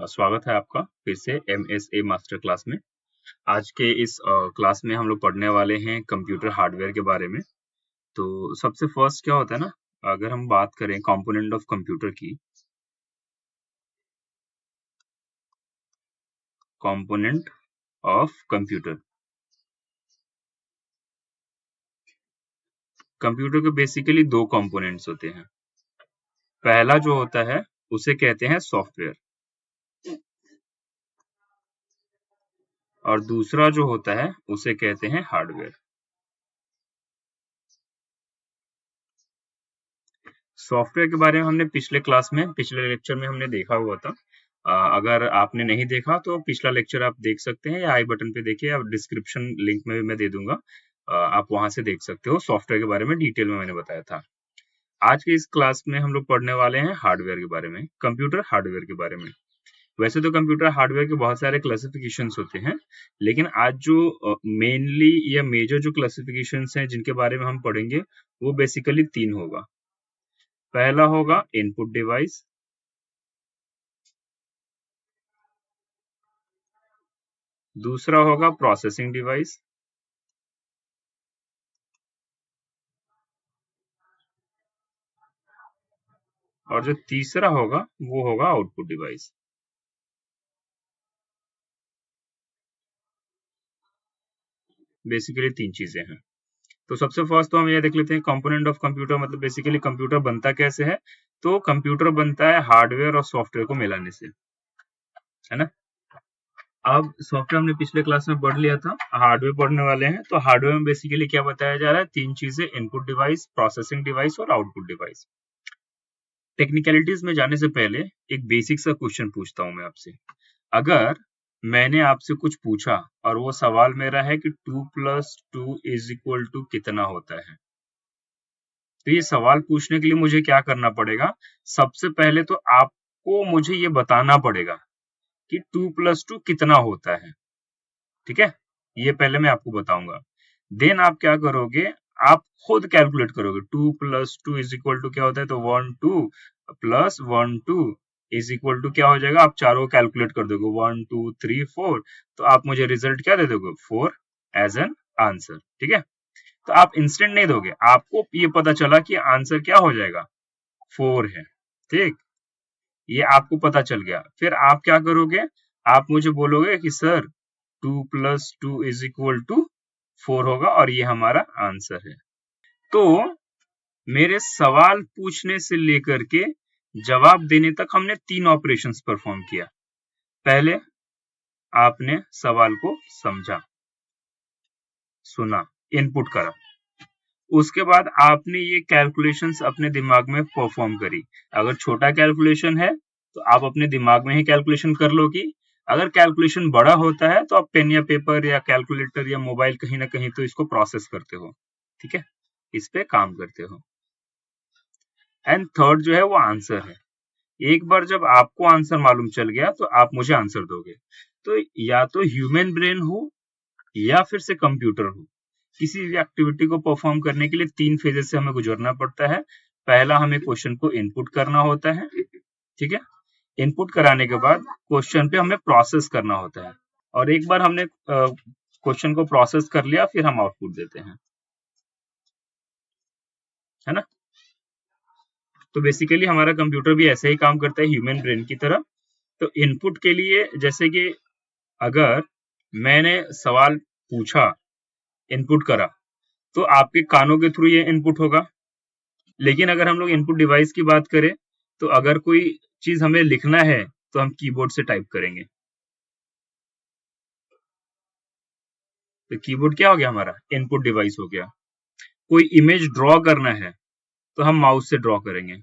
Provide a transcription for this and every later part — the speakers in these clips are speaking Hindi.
स्वागत है आपका फिर से MSA मास्टर क्लास में। आज के इस क्लास में हम लोग पढ़ने वाले हैं कंप्यूटर हार्डवेयर के बारे में। तो सबसे फर्स्ट क्या होता है ना, अगर हम बात करें कंपोनेंट ऑफ कंप्यूटर की, कंपोनेंट ऑफ कंप्यूटर, कंप्यूटर के बेसिकली दो कंपोनेंट्स होते हैं। पहला जो होता है उसे कहते हैं सॉफ्टवेयर, और दूसरा जो होता है उसे कहते हैं हार्डवेयर। सॉफ्टवेयर के बारे में हमने पिछले लेक्चर में हमने देखा हुआ था। अगर आपने नहीं देखा तो पिछला लेक्चर आप देख सकते हैं, या आई बटन पे देखिए, या डिस्क्रिप्शन लिंक में भी मैं दे दूंगा, आप वहां से देख सकते हो। सॉफ्टवेयर के बारे में डिटेल में मैंने बताया था। आज की इस क्लास में हम लोग पढ़ने वाले हैं हार्डवेयर के बारे में, कंप्यूटर हार्डवेयर के बारे में। वैसे तो कंप्यूटर हार्डवेयर के बहुत सारे क्लासिफिकेशंस होते हैं, लेकिन आज जो मेनली या मेजर जो क्लासिफिकेशंस हैं जिनके बारे में हम पढ़ेंगे वो बेसिकली तीन होगा। पहला होगा इनपुट डिवाइस, दूसरा होगा प्रोसेसिंग डिवाइस, और जो तीसरा होगा वो होगा आउटपुट डिवाइस। बेसिकली तीन चीजें हैं। तो सबसे फर्स्ट तो हम ये देख लेते हैं कंपोनेंट ऑफ कंप्यूटर, मतलब बेसिकली कंप्यूटर बनता कैसे है। तो कंप्यूटर बनता है हार्डवेयर और सॉफ्टवेयर को मिलाने से, है ना। अब सॉफ्टवेयर हमने पिछले क्लास में पढ़ लिया था, हार्डवेयर पढ़ने वाले हैं। तो हार्डवेयर में बेसिकली क्या बताया जा रहा है, तीन चीजें, इनपुट डिवाइस, प्रोसेसिंग डिवाइस और आउटपुट डिवाइस। टेक्निकलिटीज में जाने से पहले एक बेसिक सा क्वेश्चन पूछता हूं मैं आपसे। अगर मैंने आपसे कुछ पूछा और वो सवाल मेरा है कि 2+2 इज इक्वल टू कितना होता है, तो ये सवाल पूछने के लिए मुझे क्या करना पड़ेगा। सबसे पहले तो आपको मुझे ये बताना पड़ेगा कि 2+2 कितना होता है, ठीक है। ये पहले मैं आपको बताऊंगा। देन आप क्या करोगे, आप खुद कैलकुलेट करोगे। 2+2 इज इक्वल टू क्या होता है, तो 1 2 प्लस 1 2 इज इक्वल टू क्या हो जाएगा, आप चारों कैलकुलेट कर दोगे, 1 2 3 4। तो आप मुझे रिजल्ट क्या दे दोगे, 4 एज एन आंसर, ठीक है। तो आप इंस्टेंट नहीं दोगे, आपको ये पता चला कि आंसर क्या हो जाएगा, 4 है, ठीक। ये आपको पता चल गया। फिर आप क्या करोगे, आप मुझे बोलोगे कि सर 2+2 इज इक्वल टू 4 होगा, और ये हमारा आंसर है। तो मेरे सवाल पूछने से लेकर के जवाब देने तक हमने तीन ऑपरेशंस परफॉर्म किया। पहले आपने सवाल को समझा, सुना, इनपुट करा। उसके बाद आपने ये कैलकुलेशंस अपने दिमाग में परफॉर्म करी। अगर छोटा कैलकुलेशन है तो आप अपने दिमाग में ही कैलकुलेशन कर लो कि, अगर कैलकुलेशन बड़ा होता है तो आप पेन या पेपर या कैलकुलेटर या मोबाइल कहीं ना कहीं तो इसको प्रोसेस करते हो, ठीक है, इस पे काम करते हो। एंड थर्ड जो है वो आंसर है। एक बार जब आपको आंसर मालूम चल गया तो आप मुझे आंसर दोगे। तो या तो ह्यूमन ब्रेन हो या फिर से कंप्यूटर हो, किसी भी एक्टिविटी को परफॉर्म करने के लिए तीन फेजेस से हमें गुजरना पड़ता है। पहला, हमें क्वेश्चन को इनपुट करना होता है, ठीक है। इनपुट कराने के बाद क्वेश्चन पे हमें प्रोसेस करना होता है, और एक बार हमने क्वेश्चन को प्रोसेस कर लिया फिर हम आउटपुट देते हैं, है ना। तो बेसिकली हमारा कंप्यूटर भी ऐसे ही काम करता है, ह्यूमन ब्रेन की तरह। तो इनपुट के लिए, जैसे कि अगर मैंने सवाल पूछा, इनपुट करा, तो आपके कानों के थ्रू ये इनपुट होगा। लेकिन अगर हम लोग इनपुट डिवाइस की बात करें, तो अगर कोई चीज हमें लिखना है तो हम कीबोर्ड से टाइप करेंगे। तो कीबोर्ड क्या हो गया, हमारा इनपुट डिवाइस हो गया। कोई इमेज ड्रॉ करना है तो हम माउस से ड्रॉ करेंगे,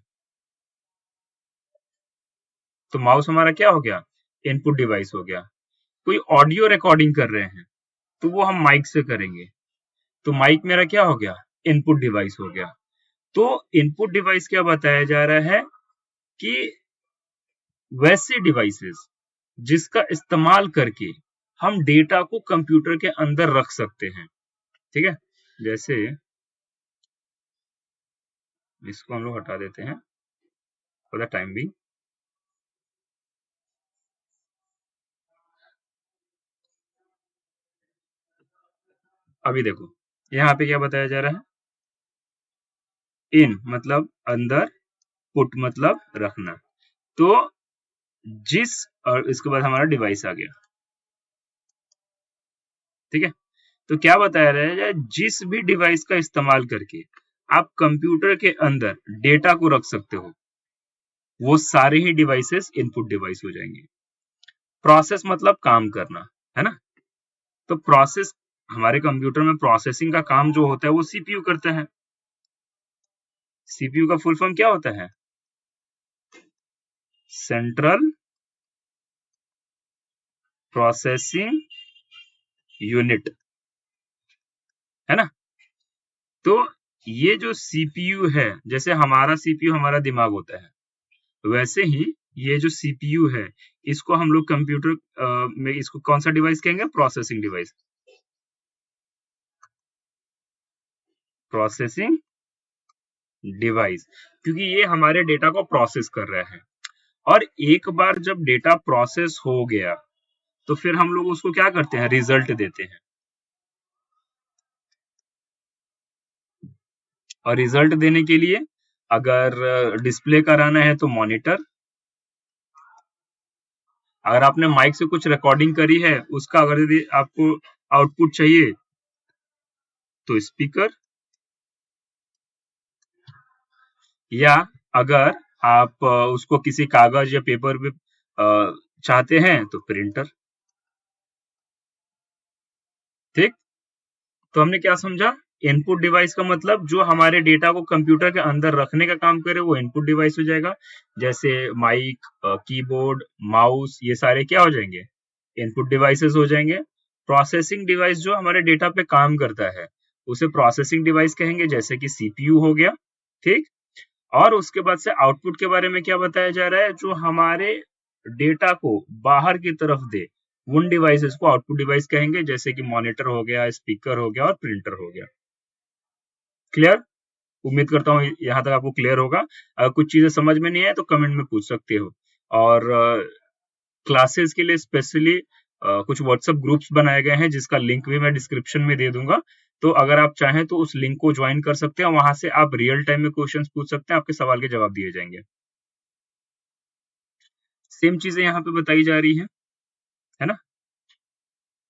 तो माउस हमारा क्या हो गया, इनपुट डिवाइस हो गया। कोई ऑडियो रिकॉर्डिंग कर रहे हैं तो वो हम माइक से करेंगे, तो माइक मेरा क्या हो गया, इनपुट डिवाइस हो गया। तो इनपुट डिवाइस क्या बताया जा रहा है कि वैसे डिवाइसेस जिसका इस्तेमाल करके हम डेटा को कंप्यूटर के अंदर रख सकते हैं, ठीक है। जैसे इसको हम लोग हटा देते हैं फॉर द टाइम भी। अभी देखो यहाँ पे क्या बताया जा रहा है, इन मतलब अंदर, पुट मतलब रखना। तो जिस, और इसके बाद हमारा डिवाइस आ गया, ठीक है। तो क्या बताया रहा है, जिस भी डिवाइस का इस्तेमाल करके आप कंप्यूटर के अंदर डेटा को रख सकते हो, वो सारे ही डिवाइसेस इनपुट डिवाइस हो जाएंगे। प्रोसेस मतलब काम करना, है ना। तो प्रोसेस, हमारे कंप्यूटर में प्रोसेसिंग का काम जो होता है वो सीपीयू करता है। सीपीयू का फुल फॉर्म क्या होता है, सेंट्रल प्रोसेसिंग यूनिट, है ना। तो ये जो सीपीयू है, जैसे हमारा सीपीयू हमारा दिमाग होता है, वैसे ही ये जो सीपीयू है, इसको हम लोग कंप्यूटर में इसको कौन सा डिवाइस कहेंगे, प्रोसेसिंग डिवाइस, प्रोसेसिंग डिवाइस, क्योंकि ये हमारे डेटा को प्रोसेस कर रहा है। और एक बार जब डेटा प्रोसेस हो गया, तो फिर हम लोग उसको क्या करते हैं, रिजल्ट देते हैं। और रिजल्ट देने के लिए अगर डिस्प्ले कराना है तो मॉनिटर, अगर आपने माइक से कुछ रिकॉर्डिंग करी है, उसका अगर यदि आपको आउटपुट चाहिए तो स्पीकर, या अगर आप उसको किसी कागज या पेपर पे चाहते हैं तो प्रिंटर। ठीक, तो हमने क्या समझा, इनपुट डिवाइस का मतलब जो हमारे डेटा को कंप्यूटर के अंदर रखने का काम करे वो इनपुट डिवाइस हो जाएगा। जैसे माइक, कीबोर्ड, माउस, ये सारे क्या हो जाएंगे, इनपुट डिवाइसेस हो जाएंगे। प्रोसेसिंग डिवाइस जो हमारे डेटा पे काम करता है उसे प्रोसेसिंग डिवाइस कहेंगे, जैसे कि सीपीयू हो गया। ठीक, और उसके बाद से आउटपुट के बारे में क्या बताया जा रहा है, जो हमारे डेटा को बाहर की तरफ दे, उन डिवाइसेस को आउटपुट डिवाइस कहेंगे, जैसे कि मॉनिटर हो गया, स्पीकर हो गया और प्रिंटर हो गया। क्लियर, उम्मीद करता हूँ यहाँ तक आपको क्लियर होगा। अगर कुछ चीजें समझ में नहीं आए तो कमेंट में पूछ सकते हो। और क्लासेस के लिए स्पेशली कुछ व्हाट्सएप ग्रुप्स बनाए गए हैं, जिसका लिंक भी मैं डिस्क्रिप्शन में दे दूंगा। तो अगर आप चाहें तो उस लिंक को ज्वाइन कर सकते हैं, वहां से आप रियल टाइम में क्वेश्चंस पूछ सकते हैं, आपके सवाल के जवाब दिए जाएंगे। सेम चीजें यहाँ पे बताई जा रही है ना।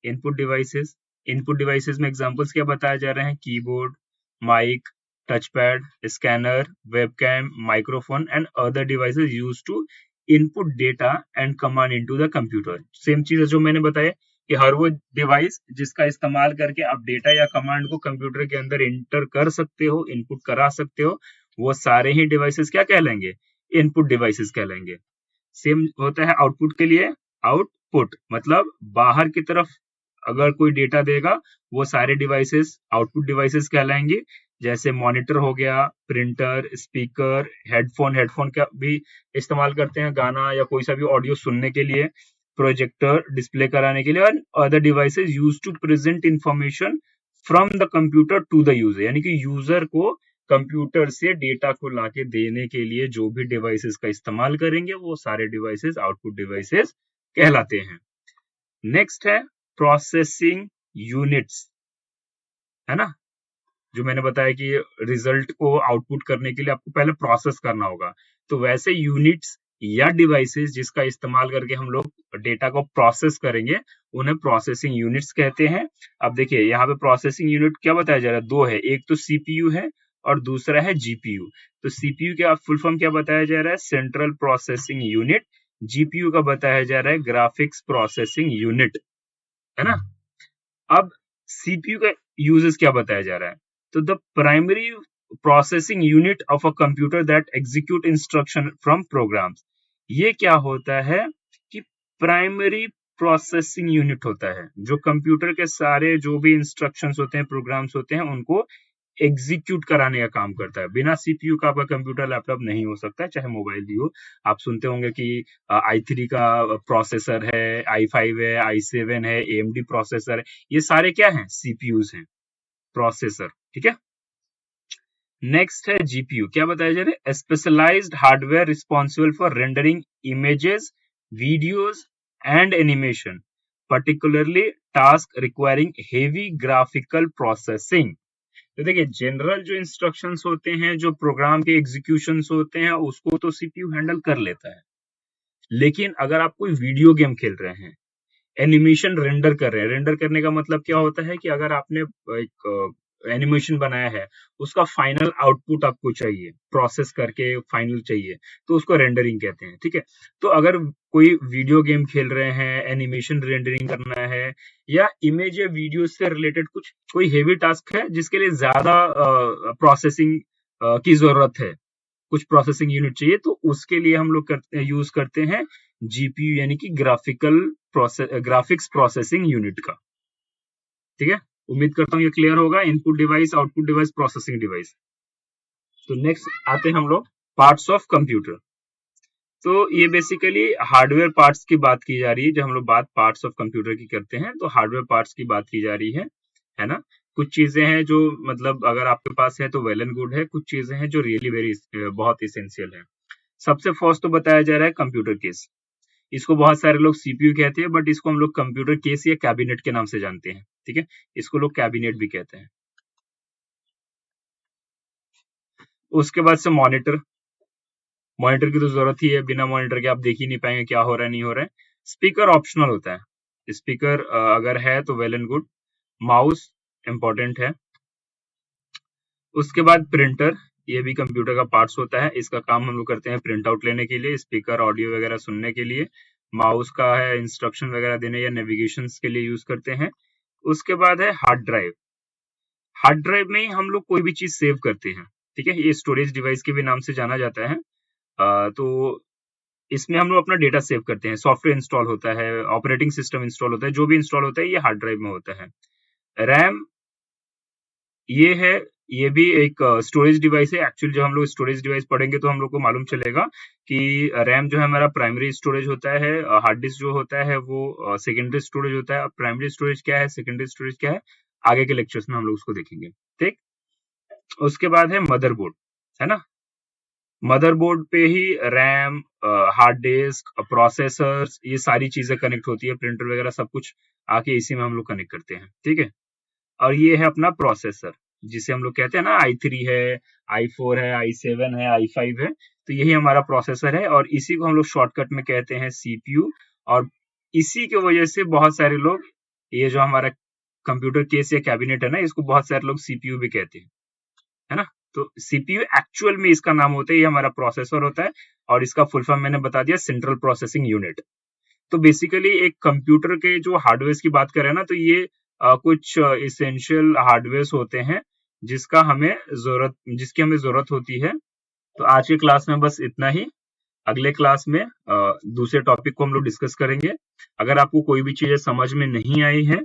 इनपुट डिवाइसेस में एग्जांपल्स क्या बताया जा रहे हैं, keyboard, mic, touchpad, scanner, webcam, microphone and other devices used to input data and command into the computer. Same चीज जो मैंने बताया कि हर वो डिवाइस जिसका इस्तेमाल करके आप डेटा या कमांड को कंप्यूटर के अंदर इंटर कर सकते हो, इनपुट करा सकते हो, वो सारे ही डिवाइसेस क्या कहलाएंगे, इनपुट डिवाइसेस कहलाएंगे। सेम होता है आउटपुट के लिए, आउटपुट मतलब बाहर की तरफ अगर कोई डेटा देगा, वो सारे डिवाइसेस आउटपुट डिवाइसेस कहलाएंगे। जैसे मॉनिटर हो गया, प्रिंटर, स्पीकर, हेडफोन का भी इस्तेमाल करते हैं गाना या कोई सा भी ऑडियो सुनने के लिए, प्रोजेक्टर डिस्प्ले कराने के लिए, और other devices use to present information from the computer to the user, यानी कि यूजर को कंप्यूटर से डेटा को लाके देने के लिए जो भी डिवाइसेस का इस्तेमाल करेंगे वो सारे डिवाइसेस आउटपुट डिवाइसेस कहलाते हैं। नेक्स्ट है प्रोसेसिंग यूनिट्स, है ना। जो मैंने बताया कि रिजल्ट को आउटपुट करने के लिए आपको पहले प्रोसेस करना होगा, तो वैसे यूनिट्स या डिवाइसेस जिसका इस्तेमाल करके हम लोग डेटा को प्रोसेस करेंगे उन्हें प्रोसेसिंग यूनिट्स कहते हैं। अब देखिए यहाँ पे प्रोसेसिंग यूनिट क्या बताया जा रहा है, दो है, एक तो सीपीयू है और दूसरा है जीपीयू। तो सीपीयू का फुल फॉर्म क्या बताया जा रहा है, सेंट्रल प्रोसेसिंग यूनिट। जीपीयू का बताया जा रहा है ग्राफिक्स प्रोसेसिंग यूनिट, है ना। अब सीपीयू का यूजेस क्या बताया जा रहा है, तो the primary processing unit of a computer that execute instruction from programs. ये क्या होता है कि प्राइमरी प्रोसेसिंग यूनिट होता है जो कंप्यूटर के सारे जो भी इंस्ट्रक्शंस होते हैं, प्रोग्राम्स होते हैं, उनको एग्जीक्यूट कराने का काम करता है। बिना सीपीयू का आपका कंप्यूटर लैपटॉप नहीं हो सकता, चाहे मोबाइल भी हो। आप सुनते होंगे कि i3 का प्रोसेसर है, i5 है, i7 है, AMD प्रोसेसर है, ये सारे क्या हैं, सीपीयूज हैं, प्रोसेसर। ठीक है। नेक्स्ट है जीपीयू, क्या बताया जा रहा है, specialized hardware responsible for rendering images, videos and animation. particularly task requiring heavy graphical processing। तो देखिए जनरल जो इंस्ट्रक्शंस होते हैं, जो प्रोग्राम के एग्जीक्यूशंस होते हैं, उसको तो सीपीयू हैंडल कर लेता है। लेकिन अगर आप कोई वीडियो गेम खेल रहे हैं, एनिमेशन रेंडर कर रहे हैं, रेंडर करने का मतलब क्या होता है कि अगर आपने एक एनिमेशन बनाया है, उसका फाइनल आउटपुट आपको चाहिए, प्रोसेस करके फाइनल चाहिए, तो उसको रेंडरिंग कहते हैं, ठीक है। तो अगर कोई वीडियो गेम खेल रहे हैं, एनिमेशन रेंडरिंग करना है, या इमेज या वीडियो से रिलेटेड कुछ कोई हेवी टास्क है जिसके लिए ज्यादा प्रोसेसिंग की जरूरत है, कुछ प्रोसेसिंग यूनिट चाहिए, तो उसके लिए हम लोग यूज करते हैं जीपीयू यानी कि ग्राफिक्स प्रोसेसिंग यूनिट का, ठीक है। उम्मीद करता हूँ ये क्लियर होगा। Input device, output device, processing device. तो नेक्स्ट आते हैं हम लोग पार्ट्स ऑफ कंप्यूटर। तो ये बेसिकली हार्डवेयर पार्ट्स की बात की जा रही है। जब हम लोग बात पार्ट्स ऑफ कंप्यूटर की करते हैं तो हार्डवेयर पार्ट्स की बात की जा रही है ना। कुछ चीजें हैं जो मतलब अगर आपके पास है तो वेल एंड गुड है, कुछ चीजें हैं जो रियली वेरी बहुत इसेंशियल है। सबसे फर्स्ट तो बताया जा रहा है कंप्यूटर केस। इसको बहुत सारे लोग सीपीयू कहते हैं, बट इसको हम लोग कंप्यूटर केस या कैबिनेट के नाम से जानते हैं, ठीक है। इसको लोग कैबिनेट भी कहते हैं। उसके बाद से मॉनिटर की तो जरूरत ही है, बिना मॉनिटर के आप देख ही नहीं पाएंगे क्या हो रहा है नहीं हो रहा है। स्पीकर ऑप्शनल होता है, स्पीकर अगर है तो well and good. Mouse important है। उसके बाद प्रिंटर, ये भी कंप्यूटर का पार्ट्स होता है। इसका काम हम लोग करते हैं प्रिंट आउट लेने के लिए, स्पीकर ऑडियो वगैरह सुनने के लिए। माउस का है इंस्ट्रक्शन वगैरह देने या नेविगेशन के लिए यूज करते हैं। उसके बाद है हार्ड ड्राइव। हार्ड ड्राइव में ही हम लोग कोई भी चीज सेव करते हैं, ठीक है। ये स्टोरेज डिवाइस के भी नाम से जाना जाता है। तो इसमें हम लोग अपना डेटा सेव करते हैं, सॉफ्टवेयर इंस्टॉल होता है, ऑपरेटिंग सिस्टम इंस्टॉल होता है, जो भी इंस्टॉल होता है ये हार्ड ड्राइव में होता है। रैम ये है, ये भी एक स्टोरेज डिवाइस है। एक्चुअली जब हम लोग स्टोरेज डिवाइस पढ़ेंगे तो हम लोग को मालूम चलेगा कि रैम जो है हमारा प्राइमरी स्टोरेज होता है, हार्ड डिस्क जो होता है वो सेकेंडरी स्टोरेज होता है। प्राइमरी स्टोरेज क्या है, सेकेंडरी स्टोरेज क्या है, आगे के लेक्चर्स में हम लोग उसको देखेंगे, ठीक। उसके बाद है मदरबोर्ड, है ना। मदरबोर्ड पे ही रैम, हार्ड डिस्क, प्रोसेसर्स, ये सारी चीजें कनेक्ट होती है, प्रिंटर वगैरह सब कुछ आके इसी में हम लोग कनेक्ट करते हैं, ठीक है। और ये है अपना प्रोसेसर, जिसे हम लोग कहते हैं ना i3 है, i4 है, i7 है, i5 है। तो यही हमारा प्रोसेसर है और इसी को हम लोग शॉर्टकट में कहते हैं सीपीयू। और इसी की वजह से बहुत सारे लोग ये जो हमारा कंप्यूटर केस या कैबिनेट है ना, इसको बहुत सारे लोग सीपीयू भी कहते हैं, है ना। तो सीपीयू एक्चुअल में इसका नाम होता है, ये हमारा प्रोसेसर होता है और इसका फुल फॉर्म मैंने बता दिया, सेंट्रल प्रोसेसिंग यूनिट। तो बेसिकली एक कंप्यूटर के जो हार्डवेयर की बात करें ना, तो ये कुछ इसेंशियल हार्डवेयर होते हैं जिसकी हमें जरूरत होती है। तो आज की क्लास में बस इतना ही। अगले क्लास में दूसरे टॉपिक को हम लोग डिस्कस करेंगे। अगर आपको कोई भी चीजें समझ में नहीं आई है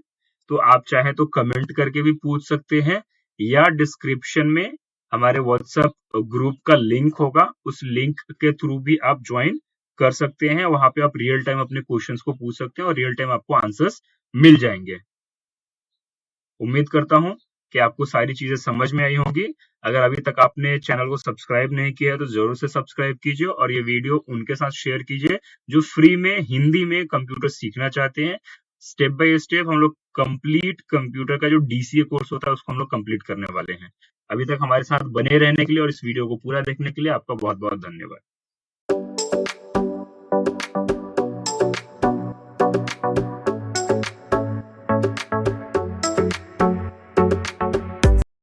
तो आप चाहे तो कमेंट करके भी पूछ सकते हैं, या डिस्क्रिप्शन में हमारे व्हाट्सएप ग्रुप का लिंक होगा, उस लिंक के थ्रू भी आप ज्वाइन कर सकते हैं। वहां पे आप रियल टाइम अपने क्वेश्चंस को पूछ सकते हैं और रियल टाइम आपको आंसर्स मिल जाएंगे। उम्मीद करता हूं कि आपको सारी चीजें समझ में आई होंगी। अगर अभी तक आपने चैनल को सब्सक्राइब नहीं किया है तो जरूर से सब्सक्राइब कीजिए और ये वीडियो उनके साथ शेयर कीजिए जो फ्री में हिंदी में कंप्यूटर सीखना चाहते हैं। स्टेप बाय स्टेप हम लोग कंप्लीट कंप्यूटर का जो डीसीए कोर्स होता है उसको हम लोग कंप्लीट करने वाले हैं। अभी तक हमारे साथ बने रहने के लिए और इस वीडियो को पूरा देखने के लिए आपका बहुत बहुत धन्यवाद।